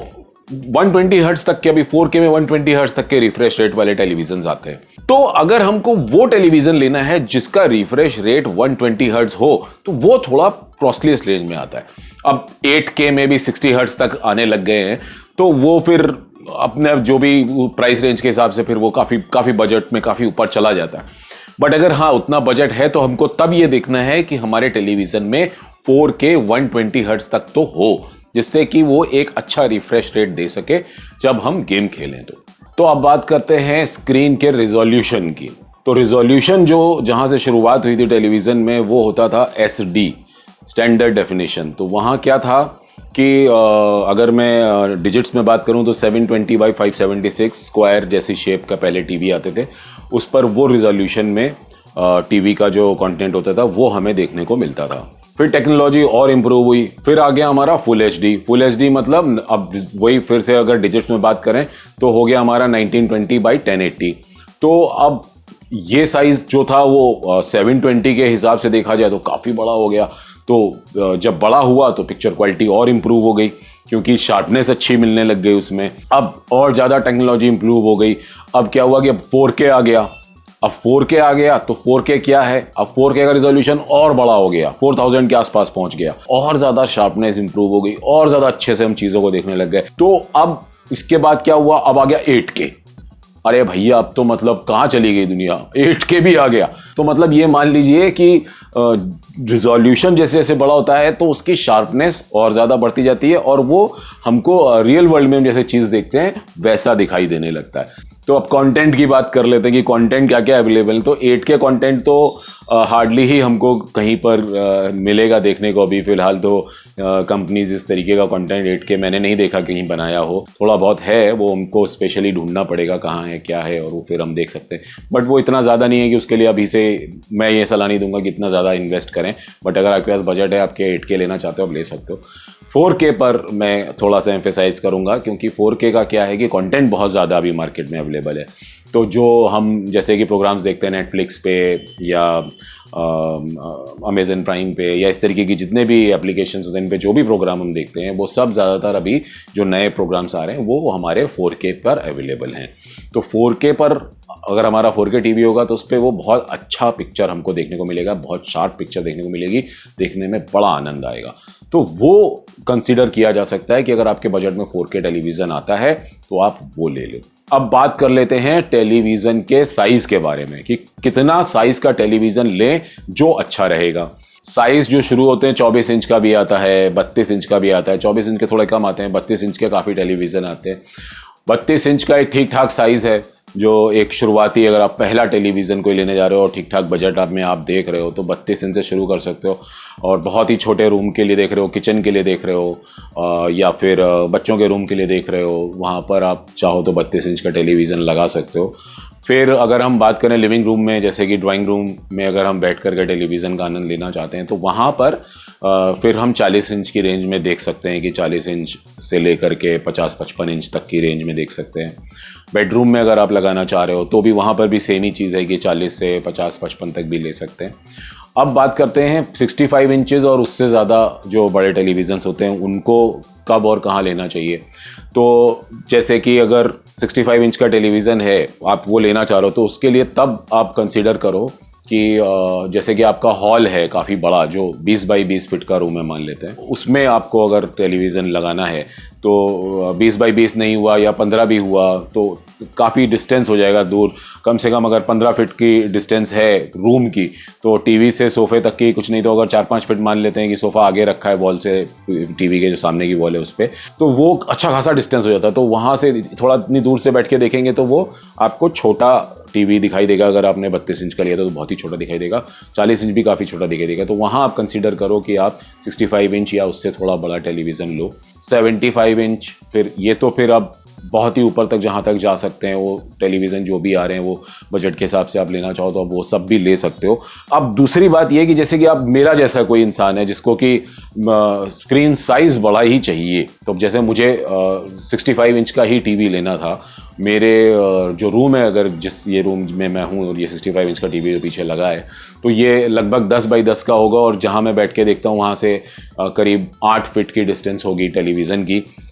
120 हर्ट्ज तक के, अभी 4K में 120 हर्ट्ज तक के रिफ्रेश रेट वाले टेलीविजन आते हैं, तो अगर हमको वो टेलीविजन लेना है जिसका रिफ्रेश रेट 120 हर्ट्ज हो तो वो थोड़ा कॉस्टली रेंज में आता है। अब 8K में भी 60 हर्ट्ज तक आने लग गए हैं, तो वो फिर अपने जो भी प्राइस रेंज के हिसाब से फिर वो काफी बजट में काफी ऊपर चला जाता है। बट अगर हाँ उतना बजट है तो हमको तब ये देखना है कि हमारे टेलीविजन में 4K 120 हर्ट्ज तक तो हो, जिससे कि वो एक अच्छा रिफ्रेश रेट दे सके जब हम गेम खेलें। तो अब बात करते हैं स्क्रीन के रिजोल्यूशन की। तो रिजोल्यूशन जो जहां से शुरुआत हुई थी टेलीविजन में वो होता था SD, स्टैंडर्ड डेफिनेशन। तो वहां क्या था कि अगर मैं डिजिट्स में बात करूं तो 720x576 स्क्वायर जैसी शेप का पहले टीवी आते थे, उस पर वो रिजोल्यूशन में टीवी का जो कंटेंट होता था वो हमें देखने को मिलता था। फिर टेक्नोलॉजी और इम्प्रूव हुई, फिर आ गया हमारा फुल एचडी मतलब अब वही फिर से अगर डिजिट्स में बात करें तो हो गया हमारा 1920x1080। तो अब ये साइज जो था वो 720 के हिसाब से देखा जाए तो काफ़ी बड़ा हो गया। तो जब बड़ा हुआ तो पिक्चर क्वालिटी और इम्प्रूव हो गई क्योंकि शार्पनेस अच्छी मिलने लग गई उसमें। अब और ज़्यादा टेक्नोलॉजी इम्प्रूव हो गई। अब क्या हुआ कि अब 4K आ गया। अब 4K आ गया तो 4K क्या है, अब 4K का रिजोल्यूशन और बड़ा हो गया, 4000 के आसपास पहुंच गया, और ज़्यादा शार्पनेस इम्प्रूव हो गई, और ज़्यादा अच्छे से हम चीज़ों को देखने लग गए। तो अब इसके बाद क्या हुआ, अब आ गया 8K। अरे भैया अब तो मतलब कहाँ चली गई दुनिया, 8K भी आ गया। तो मतलब ये मान लीजिए कि रिजोल्यूशन जैसे जैसे बड़ा होता है तो उसकी शार्पनेस और ज़्यादा बढ़ती जाती है और वो हमको रियल वर्ल्ड में जैसे चीज़ देखते हैं वैसा दिखाई देने लगता है। तो अब कंटेंट की बात कर लेते हैं कि कंटेंट क्या क्या अवेलेबल है। तो 8K कंटेंट तो हार्डली ही हमको कहीं पर मिलेगा देखने को। अभी फिलहाल तो कंपनीज इस तरीके का कंटेंट 8K मैंने नहीं देखा कहीं बनाया हो। थोड़ा बहुत है, वो हमको स्पेशली ढूंढना पड़ेगा कहाँ है क्या है, और वो फिर हम देख सकते हैं। बट वो इतना ज़्यादा नहीं है कि उसके लिए अभी से मैं ये सलाह नहीं दूंगा कि इतना ज़्यादा इन्वेस्ट करें। बट अगर आपके पास बजट है, आपके 8K लेना चाहते हो, आप ले सकते हो। 4K पर मैं थोड़ा सा एम्फेसाइज करूंगा, क्योंकि 4K का क्या है कि कंटेंट बहुत ज़्यादा अभी मार्केट में अवेलेबल है। तो जो हम जैसे कि प्रोग्राम्स देखते हैं नेटफ्लिक्स पे या अमेजन प्राइम पे या इस तरीके की जितने भी एप्लीकेशंस होते हैं, इन पे जो भी प्रोग्राम हम देखते हैं, वो सब ज़्यादातर अभी जो नए प्रोग्राम्स आ रहे हैं वो हमारे 4K पर अवेलेबल हैं। तो 4K पर अगर हमारा 4K टीवी होगा तो उस पर वो बहुत अच्छा पिक्चर हमको देखने को मिलेगा, बहुत शार्प पिक्चर देखने को मिलेगी, देखने में बड़ा आनंद आएगा। तो वो कंसीडर किया जा सकता है कि अगर आपके बजट में 4K टेलीविज़न आता है तो आप वो ले लो। अब बात कर लेते हैं टेलीविज़न के साइज़ के बारे में कि कितना साइज़ का टेलीविज़न लें जो अच्छा रहेगा। साइज़ जो शुरू होते हैं 24 इंच का भी आता है, 32 इंच का भी आता है। 24 इंच के थोड़े कम आते हैं, 32 इंच के काफ़ी टेलीविज़न आते हैं। 32 इंच का एक ठीक ठाक साइज़ है, जो एक शुरुआती, अगर आप पहला टेलीविज़न कोई लेने जा रहे हो और ठीक ठाक बजट आप में आप देख रहे हो तो 32 इंच से शुरू कर सकते हो। और बहुत ही छोटे रूम के लिए देख रहे हो, किचन के लिए देख रहे हो, या फिर बच्चों के रूम के लिए देख रहे हो, वहाँ पर आप चाहो तो 32 इंच का टेलीविज़न लगा सकते हो। फिर अगर हम बात करें लिविंग रूम में, जैसे कि ड्राइंग रूम में अगर हम बैठ कर के टेलीविज़न का आनंद लेना चाहते हैं तो वहाँ पर फिर हम 40 इंच की रेंज में देख सकते हैं कि 40 इंच से लेकर के 50-55 इंच तक की रेंज में देख सकते हैं। बेडरूम में अगर आप लगाना चाह रहे हो तो भी वहाँ पर भी सेम ही चीज़ है कि 40 से 50-55 तक भी ले सकते हैं। अब बात करते हैं 65 इंचेस और उससे ज़्यादा जो बड़े टेलीविज़न्स होते हैं उनको कब और कहाँ लेना चाहिए। तो जैसे कि अगर 65 इंच का टेलीविज़न है, आप वो लेना चाह रहे हो, तो उसके लिए तब आप कंसीडर करो कि जैसे कि आपका हॉल है काफ़ी बड़ा, जो 20 बाई 20 फीट का रूम है मान लेते हैं, उसमें आपको अगर टेलीविज़न लगाना है तो 20 बाई 20 नहीं हुआ या 15 भी हुआ तो काफ़ी डिस्टेंस हो जाएगा दूर। कम से कम अगर 15 फीट की डिस्टेंस है रूम की तो टीवी से सोफ़े तक की, कुछ नहीं तो अगर 4-5 फीट मान लेते हैं कि सोफ़ा आगे रखा है वॉल से, टीवी के जो सामने की वॉल है उस पर, तो वो अच्छा खासा डिस्टेंस हो जाता है। तो वहाँ से थोड़ा इतनी दूर से बैठ के देखेंगे तो वो आपको छोटा टीवी दिखाई देगा। अगर आपने 32 इंच का लिया तो बहुत ही छोटा दिखाई देगा, 40 इंच भी काफ़ी छोटा दिखाई देगा। तो वहाँ आप कंसीडर करो कि आप 65 इंच या उससे थोड़ा बड़ा टेलीविज़न लो। 75 इंच, फिर ये तो फिर अब बहुत ही ऊपर तक जहाँ तक जा सकते हैं वो टेलीविज़न जो भी आ रहे हैं, वो बजट के हिसाब से आप लेना चाहो तो आप वो सब भी ले सकते हो। अब दूसरी बात ये कि जैसे कि आप मेरा जैसा कोई इंसान है जिसको कि स्क्रीन साइज़ बड़ा ही चाहिए, तो जैसे मुझे 65 इंच का ही टीवी लेना था। मेरे जो रूम है, अगर जिस ये रूम में मैं हूँ और ये 65 इंच का टीवी पीछे लगा है, तो ये लगभग 10 बाई 10 का होगा। और जहाँ मैं बैठ के देखता हूँ वहाँ से करीब 8 फीट की डिस्टेंस होगी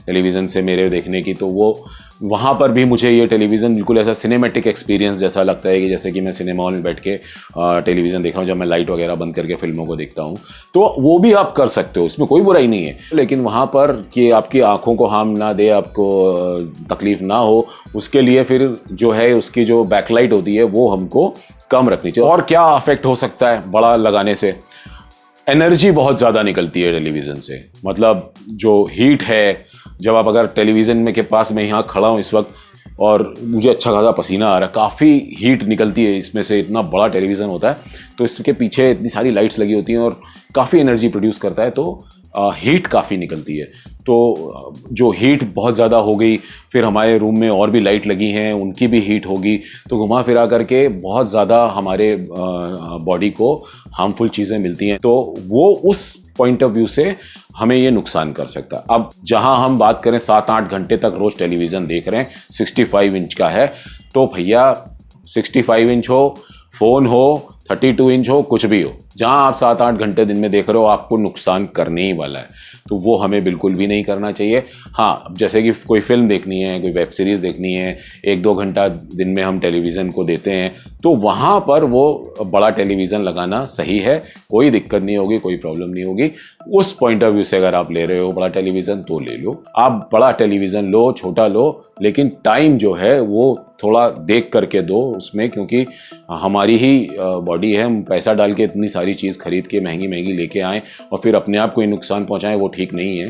टेलीविज़न से मेरे देखने की। तो वो वहाँ पर भी मुझे ये टेलीविज़न बिल्कुल ऐसा सिनेमैटिक एक्सपीरियंस जैसा लगता है कि जैसे कि मैं सिनेमा हॉल में बैठ के टेलीविज़न देख रहा हूँ, जब मैं लाइट वगैरह बंद करके फिल्मों को देखता हूँ। तो वो भी आप कर सकते हो, इसमें कोई बुराई नहीं है। लेकिन वहाँ पर कि आपकी आँखों को हार्म ना दे, आपको तकलीफ़ ना हो, उसके लिए फिर जो है उसकी जो बैकलाइट होती है वो हमको कम रखनी चाहिए। और क्या अफेक्ट हो सकता है बड़ा लगाने से? एनर्जी बहुत ज़्यादा निकलती है टेलीविज़न से। मतलब जो हीट है, जब आप अगर टेलीविज़न में के पास मैं यहाँ खड़ा हूँ इस वक्त और मुझे अच्छा खासा पसीना आ रहा है, काफ़ी हीट निकलती है इसमें से। इतना बड़ा टेलीविज़न होता है तो इसके पीछे इतनी सारी लाइट्स लगी होती हैं और काफ़ी एनर्जी प्रोड्यूस करता है, तो हीट काफ़ी निकलती है। तो जो हीट बहुत ज़्यादा हो गई, फिर हमारे रूम में और भी लाइट लगी हैं, उनकी भी हीट होगी, तो घुमा फिरा करके बहुत ज़्यादा हमारे बॉडी को हार्मफुल चीज़ें मिलती हैं। तो वो उस पॉइंट ऑफ व्यू से हमें ये नुकसान कर सकता है। अब जहां हम बात करें 7-8 घंटे तक रोज़ टेलीविज़न देख रहे हैं, 65 इंच का है, तो भैया 65 इंच हो, फ़ोन हो, 32 इंच हो, कुछ भी हो, जहां आप 7-8 घंटे दिन में देख रहे हो आपको नुकसान करने ही वाला है। तो वो हमें बिल्कुल भी नहीं करना चाहिए। हाँ, जैसे कि कोई फिल्म देखनी है, कोई वेब सीरीज़ देखनी है, 1-2 घंटा दिन में हम टेलीविज़न को देते हैं, तो वहाँ पर वो बड़ा टेलीविज़न लगाना सही है, कोई दिक्कत नहीं होगी, कोई प्रॉब्लम नहीं होगी। उस पॉइंट ऑफ व्यू से अगर आप ले रहे हो बड़ा टेलीविज़न तो ले लो, आप बड़ा टेलीविज़न लो, छोटा लो, लेकिन टाइम जो है वो थोड़ा देख करके दो उसमें, क्योंकि हमारी ही बॉडी है। हम पैसा डाल के इतनी सारी चीज़ खरीद के महंगी महंगी लेके आएँ और फिर अपने आप को ही नुकसान पहुँचाएँ, वो ठीक नहीं है।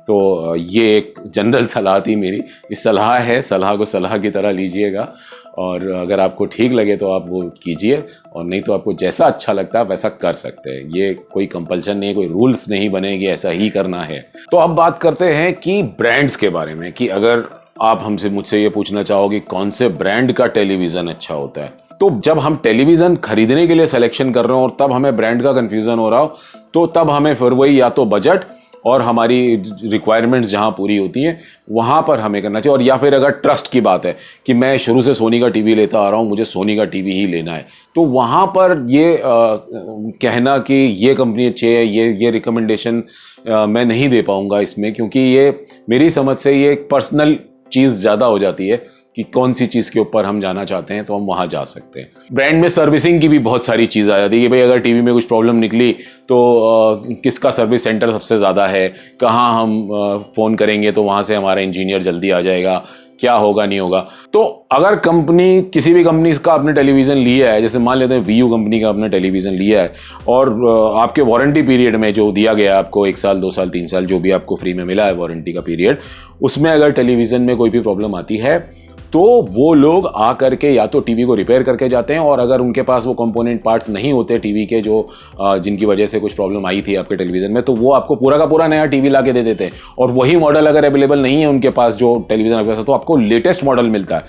तो ये एक जनरल सलाह थी मेरी, इस सलाह है, सलाह को सलाह की तरह लीजिएगा और अगर आपको ठीक लगे तो आप वो कीजिए और नहीं तो आपको जैसा अच्छा लगता है वैसा कर सकते हैं। ये कोई कंपल्शन नहीं है, कोई रूल्स नहीं बनेगी ऐसा ही करना है। तो अब बात करते हैं कि ब्रांड्स के बारे में, कि अगर आप मुझसे ये पूछना चाहोगे कौन से ब्रांड का टेलीविज़न अच्छा होता है, तो जब हम टेलीविज़न खरीदने के लिए सिलेक्शन कर रहे हो और तब हमें ब्रांड का कन्फ्यूज़न हो रहा हो तो तब हमें फिर वही या तो बजट और हमारी रिक्वायरमेंट्स जहाँ पूरी होती हैं वहाँ पर हमें करना चाहिए। और या फिर अगर ट्रस्ट की बात है कि मैं शुरू से सोनी का टीवी लेता आ रहा हूँ, मुझे सोनी का टीवी ही लेना है, तो वहाँ पर ये कहना कि ये कंपनी अच्छी है, ये रिकमेंडेशन मैं नहीं दे पाऊँगा इसमें, क्योंकि ये मेरी समझ से ये एक पर्सनल चीज़ ज़्यादा हो जाती है कि कौन सी चीज़ के ऊपर हम जाना चाहते हैं तो हम वहाँ जा सकते हैं। ब्रांड में सर्विसिंग की भी बहुत सारी चीज़ आ जाती है कि भाई अगर टीवी में कुछ प्रॉब्लम निकली तो किसका सर्विस सेंटर सबसे ज़्यादा है, कहाँ हम फ़ोन करेंगे तो वहाँ से हमारा इंजीनियर जल्दी आ जाएगा, क्या होगा नहीं होगा। तो अगर कंपनी किसी भी कंपनी का आपने टेलीविज़न लिया है, जैसे मान लेते हैं वीयू कंपनी का आपने टेलीविज़न लिया है और आपके वारंटी पीरियड में जो दिया गया है आपको 1 साल 2 साल 3 साल जो भी आपको फ्री में मिला है वारंटी का पीरियड, उसमें अगर टेलीविज़न में कोई भी प्रॉब्लम आती है तो वो लोग आ करके या तो टीवी को रिपेयर करके जाते हैं, और अगर उनके पास वो कंपोनेंट पार्ट्स नहीं होते टीवी के जो जिनकी वजह से कुछ प्रॉब्लम आई थी आपके टेलीविज़न में, तो वो आपको पूरा का पूरा नया टीवी ला के दे देते हैं। और वही मॉडल अगर अवेलेबल नहीं है उनके पास जो टेलीविज़न आपके पास, तो आपको लेटेस्ट मॉडल मिलता है।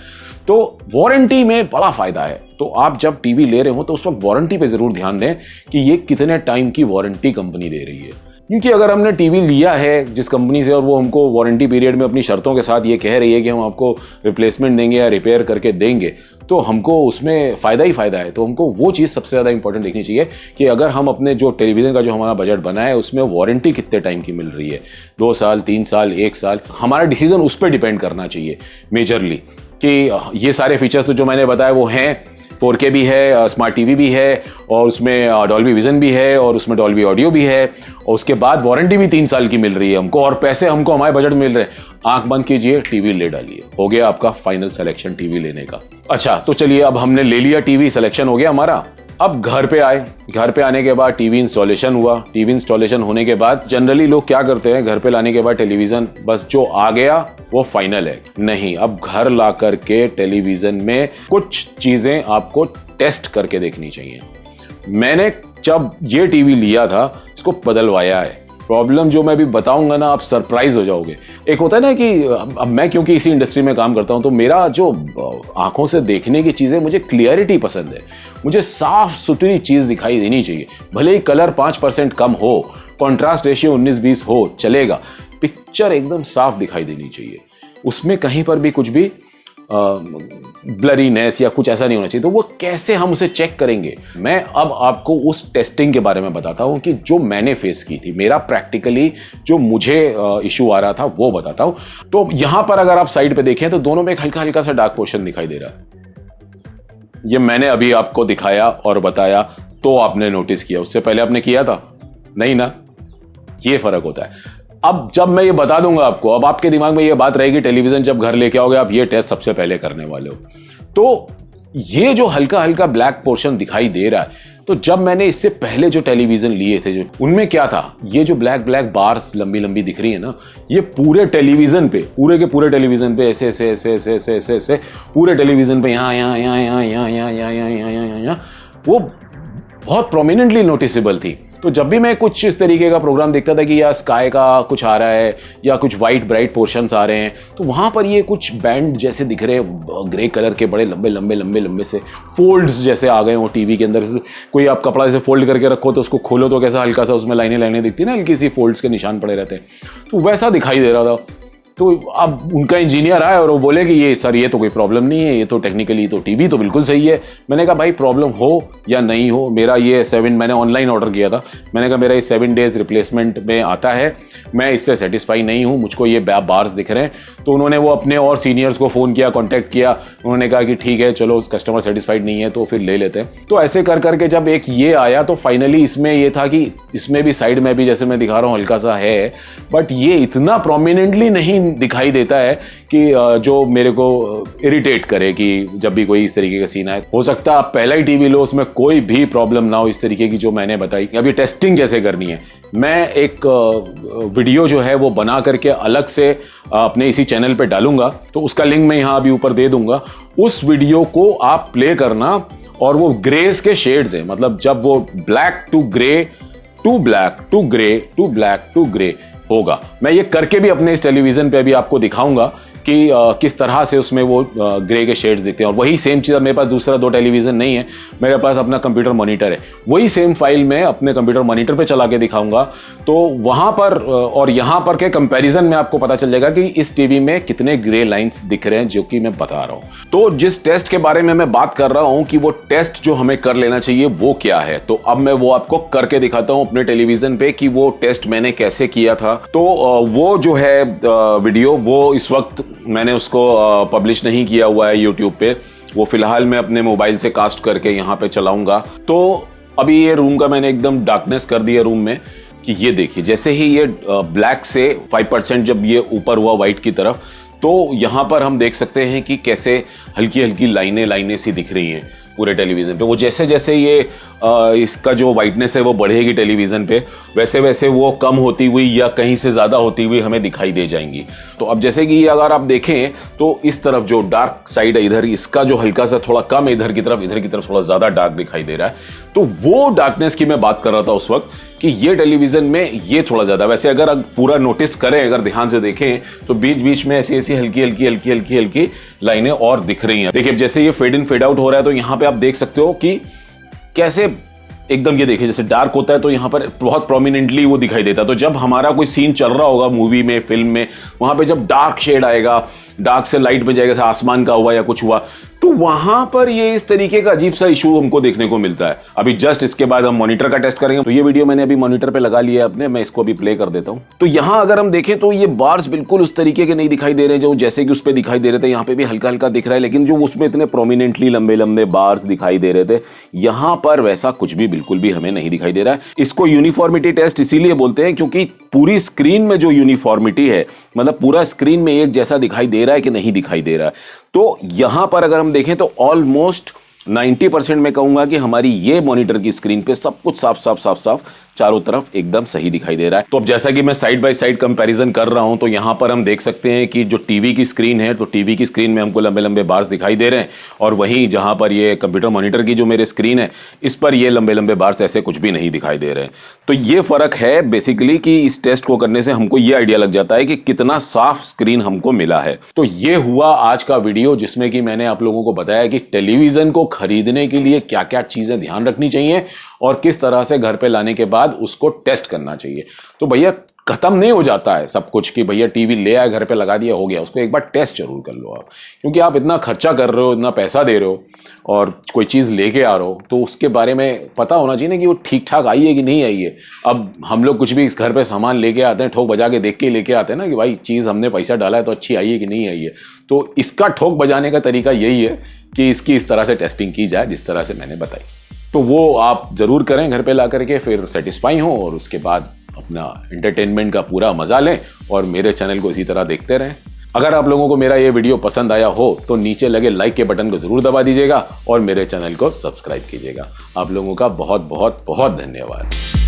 तो वारंटी में बड़ा फ़ायदा है। तो आप जब टीवी ले रहे हो तो उस वक्त वारंटी पे ज़रूर ध्यान दें कि ये कितने टाइम की वारंटी कंपनी दे रही है, क्योंकि अगर हमने टीवी लिया है जिस कंपनी से और वो हमको वारंटी पीरियड में अपनी शर्तों के साथ ये कह रही है कि हम आपको रिप्लेसमेंट देंगे या रिपेयर करके देंगे, तो हमको उसमें फ़ायदा ही फ़ायदा है। तो हमको वो चीज़ सबसे ज़्यादा इंपॉर्टेंट देखनी चाहिए कि अगर हम अपने जो टेलीविज़न का जो हमारा बजट बना है उसमें वारंटी कितने टाइम की मिल रही है, 2 साल 3 साल 1 साल, हमारा डिसीजन उस पर डिपेंड करना चाहिए मेजरली कि ये सारे फीचर्स तो जो मैंने बताया वो हैं, 4K भी है, स्मार्ट टीवी भी है और उसमें डॉल्बी विजन भी है और उसमें डॉल्बी ऑडियो भी है, और उसके बाद वारंटी भी 3 साल की मिल रही है हमको, और पैसे हमको हमारे बजट में मिल रहे हैं। आंख बंद कीजिए, टीवी ले डालिए, हो गया आपका फाइनल सिलेक्शन टीवी लेने का। अच्छा, तो चलिए अब हमने ले लिया टीवी, सिलेक्शन हो गया हमारा। अब घर पे आए, घर पे आने के बाद टीवी इंस्टॉलेशन हुआ। टीवी इंस्टॉलेशन होने के बाद जनरली लोग क्या करते हैं, घर पे लाने के बाद टेलीविज़न बस जो आ गया वो फाइनल है। नहीं, अब घर ला करके टेलीविज़न में कुछ चीज़ें आपको टेस्ट करके देखनी चाहिए। मैंने जब ये टीवी लिया था इसको बदलवाया है। प्रॉब्लम जो मैं अभी बताऊंगा ना, आप सरप्राइज हो जाओगे। एक होता है ना कि अब मैं क्योंकि इसी इंडस्ट्री में काम करता हूं तो मेरा जो आंखों से देखने की चीज़ें, मुझे क्लियरिटी पसंद है, मुझे साफ सुथरी चीज़ दिखाई देनी चाहिए। भले ही कलर 5% कम हो, कॉन्ट्रास्ट रेशियो 19-20 हो, चलेगा, पिक्चर एकदम साफ दिखाई देनी चाहिए, उसमें कहीं पर भी कुछ भी ब्लरीनेस या कुछ ऐसा नहीं होना चाहिए। तो वो कैसे हम उसे चेक करेंगे, मैं अब आपको उस टेस्टिंग के बारे में बताता हूं कि जो मैंने फेस की थी, मेरा प्रैक्टिकली जो मुझे इशू आ रहा था वो बताता हूं। तो यहां पर अगर आप साइड पे देखें तो दोनों में एक हल्का हल्का सा डार्क पोर्शन दिखाई दे रहा है। ये मैंने अभी आपको दिखाया और बताया तो आपने नोटिस किया, उससे पहले आपने किया था नहीं ना, ये फर्क होता है। अब जब मैं ये बता दूंगा आपको, अब आपके दिमाग में ये बात रहेगी, टेलीविज़न जब घर लेके आओगे आप ये टेस्ट सबसे पहले करने वाले हो। तो ये जो हल्का हल्का ब्लैक पोर्शन दिखाई दे रहा है, तो जब मैंने इससे पहले जो टेलीविज़न लिए थे जो उनमें क्या था, ये जो ब्लैक ब्लैक बार्स लंबी लंबी दिख रही है ना, ये पूरे टेलीविज़न पे, पूरे के पूरे टेलीविज़न पे ऐसे ऐसे ऐसे ऐसे ऐसे ऐसे ऐसे पूरे टेलीविज़न पे यहाँ यहाँ यहाँ यहाँ यहाँ यहाँ यहाँ यहाँ यहाँ यहाँ यहाँ वो बहुत प्रोमिनेंटली नोटिसेबल थी। तो जब भी मैं कुछ इस तरीके का प्रोग्राम देखता था कि या स्काई का कुछ आ रहा है या कुछ वाइट ब्राइट पोर्शंस आ रहे हैं, तो वहाँ पर ये कुछ बैंड जैसे दिख रहे हैं, ग्रे कलर के बड़े लंबे लंबे लंबे लंबे से फोल्ड्स जैसे आ गए हो टीवी के अंदर। कोई आप कपड़ा जैसे फोल्ड करके रखो तो उसको खोलो तो कैसा हल्का सा उसमें लाइनें लाइनें दिखती है ना, हल्की सी फोल्ड्स के निशान पड़े रहते हैं, तो वैसा दिखाई दे रहा था। तो अब उनका इंजीनियर आया और वो बोले कि ये सर ये तो कोई प्रॉब्लम नहीं है, ये तो टेक्निकली तो टीवी तो बिल्कुल सही है। मैंने कहा भाई प्रॉब्लम हो या नहीं हो, मेरा ये 7, मैंने ऑनलाइन ऑर्डर किया था, मैंने कहा मेरा ये 7 डेज रिप्लेसमेंट में आता है, मैं इससे सेटिस्फाई नहीं हूँ, मुझको ये बार्स दिख रहे हैं। तो उन्होंने वो अपने और सीनियर्स को फ़ोन किया, कॉन्टैक्ट किया, उन्होंने कहा कि ठीक है चलो कस्टमर सेटिस्फाइड नहीं है तो फिर ले लेते हैं। तो ऐसे कर करके जब एक ये आया तो फाइनली इसमें ये था कि इसमें भी साइड में भी जैसे मैं दिखा रहा हूँ हल्का सा है, बट ये इतना प्रोमिनेंटली नहीं सीन दिखाई देता है कि जो मेरे को इरिटेट करे कि जब भी कोई इस तरीके का सीन आए। हो सकता है आप पहला ही टीवी लो, उसमें कोई भी प्रॉब्लम ना हो इस तरीके की जो मैंने बताई। अब ये टेस्टिंग कैसे करनी है, मैं एक वीडियो जो है वो बना करके अलग से अपने इसी चैनल पे डालूंगा, तो उसका लिंक मैं यहाँ अभी ऊपर दे दूंगा। उस वीडियो को आप प्ले करना और वो ग्रेस के शेड्स है, मतलब जब वो black to grey to black to grey to black to grey होगा, मैं ये करके भी अपने इस टेलीविजन पे अभी आपको दिखाऊंगा कि किस तरह से उसमें वो ग्रे के शेड्स दिखते हैं। और वही सेम चीज़, मेरे पास दूसरा 2 टेलीविज़न नहीं है, मेरे पास अपना कंप्यूटर मॉनिटर है, वही सेम फाइल मैं अपने कंप्यूटर मॉनिटर पे चला के दिखाऊंगा। तो वहाँ पर और यहाँ पर के कंपैरिजन में आपको पता चल जाएगा कि इस टीवी में कितने ग्रे लाइन्स दिख रहे हैं, जो कि मैं बता रहा हूँ। तो जिस टेस्ट के बारे में मैं बात कर रहा हूँ कि वो टेस्ट जो हमें कर लेना चाहिए वो क्या है, तो अब मैं वो आपको करके दिखाता हूँ अपने टेलीविज़न पे कि वो टेस्ट मैंने कैसे किया था। तो वो जो है वीडियो, वो इस वक्त मैंने उसको पब्लिश नहीं किया हुआ है यूट्यूब पे, वो फिलहाल मैं अपने मोबाइल से कास्ट करके यहाँ पे चलाऊंगा। तो अभी ये रूम का मैंने एकदम डार्कनेस कर दिया रूम में कि ये देखिए, जैसे ही ये ब्लैक से 5% जब ये ऊपर हुआ वाइट की तरफ, तो यहाँ पर हम देख सकते हैं कि कैसे हल्की हल्की लाइनें सी दिख रही हैं पूरे टेलीविज़न पे। वो जैसे जैसे ये इसका जो वाइटनेस है वो बढ़ेगी टेलीविज़न पे, वैसे वैसे वो कम होती हुई या कहीं से ज़्यादा होती हुई हमें दिखाई दे जाएंगी। तो अब जैसे कि अगर आप देखें तो इस तरफ जो डार्क साइड है इधर, इसका जो हल्का सा थोड़ा कम है इधर की तरफ थोड़ा ज़्यादा डार्क दिखाई दे रहा है। तो वो डार्कनेस की मैं बात कर रहा था उस वक्त कि ये टेलीविज़न में ये थोड़ा ज़्यादा। वैसे अगर पूरा नोटिस करें, अगर ध्यान से देखें तो बीच बीच में ऐसी ऐसी हल्की लाइनें और दिख रही हैं। देखिए जैसे ये फेड इन फेड आउट हो रहा है, तो यहाँ पे आप देख सकते हो कि कैसे एकदम, ये देखिए जैसे डार्क होता है तो यहाँ पर बहुत प्रोमिनेंटली वो दिखाई देता है। तो जब हमारा कोई सीन चल रहा होगा मूवी में, फिल्म में, वहां पे जब डार्क शेड आएगा, डार्क से लाइट में जाएगा, जैसे आसमान का हुआ या कुछ हुआ, तो वहां पर ये इस तरीके का अजीब सा इशू हमको देखने को मिलता है। अभी जस्ट इसके बाद हम मॉनिटर का टेस्ट करेंगे। तो ये वीडियो मैंने अभी मॉनिटर पे लगा लिया है अपने, मैं इसको अभी प्ले कर देता हूं। तो यहां अगर हम देखें तो ये बार्स बिल्कुल उस तरीके के नहीं दिखाई दे रहे जो जैसे कि उस पे दिखाई दे रहे थे। यहाँ पे भी हल्का हल्का दिख रहा है, लेकिन जो उसमें इतने प्रोमिनेंटली लंबे लंबे बार्स दिखाई दे रहे थे, यहां पर वैसा कुछ भी बिल्कुल भी हमें नहीं दिखाई दे रहा है। इसको यूनिफॉर्मिटी टेस्ट इसीलिए बोलते हैं क्योंकि पूरी स्क्रीन में जो यूनिफॉर्मिटी है, मतलब पूरा स्क्रीन में एक जैसा दिखाई दे रहा है कि नहीं दिखाई दे रहा है। तो यहां पर अगर हम देखें तो ऑलमोस्ट 90% मैं कहूंगा कि हमारी ये मॉनिटर की स्क्रीन पे सब कुछ साफ चारों तरफ एकदम सही दिखाई दे रहा है। तो अब जैसा कि मैं साइड बाय साइड कंपैरिजन कर रहा हूं, तो यहां पर हम देख सकते हैं कि जो टीवी की स्क्रीन है, तो टीवी की स्क्रीन में हमको लंबे लंबे बार्स दिखाई दे रहे हैं, और वहीं जहां पर ये कंप्यूटर मॉनिटर की जो मेरे स्क्रीन है, इस पर ये लंबे लंबे बार्स ऐसे कुछ भी नहीं दिखाई दे रहे हैं। तो ये फर्क है बेसिकली कि इस टेस्ट को करने से हमको ये आइडिया लग जाता है कि कितना साफ स्क्रीन हमको मिला है। तो ये हुआ आज का वीडियो, जिसमें कि मैंने आप लोगों को बताया कि टेलीविजन को खरीदने के लिए क्या क्या चीजें ध्यान रखनी चाहिए और किस तरह से घर पे लाने के बाद उसको टेस्ट करना चाहिए। तो भैया खत्म नहीं हो जाता है सब कुछ कि भैया टीवी ले आए, घर पे लगा दिया, हो गया। उसको एक बार टेस्ट जरूर कर लो आप, क्योंकि आप इतना खर्चा कर रहे हो, इतना पैसा दे रहे हो और कोई चीज़ लेके आ रहे हो, तो उसके बारे में पता होना चाहिए ना कि वो ठीक ठाक आई है कि नहीं आई है। अब हम लोग कुछ भी घर पे सामान लेके आते हैं, ठोक बजा के देख के लेके आते हैं ना कि भाई चीज़ हमने पैसा डाला है तो अच्छी आई है कि नहीं आई है। तो इसका ठोक बजाने का तरीका यही है कि इसकी इस तरह से टेस्टिंग की जाए जिस तरह से मैंने बताई। तो वो आप ज़रूर करें घर पे ला करके, फिर सेटिस्फाई हों और उसके बाद अपना एंटरटेनमेंट का पूरा मजा लें और मेरे चैनल को इसी तरह देखते रहें। अगर आप लोगों को मेरा ये वीडियो पसंद आया हो तो नीचे लगे लाइक के बटन को ज़रूर दबा दीजिएगा और मेरे चैनल को सब्सक्राइब कीजिएगा। आप लोगों का बहुत बहुत बहुत धन्यवाद।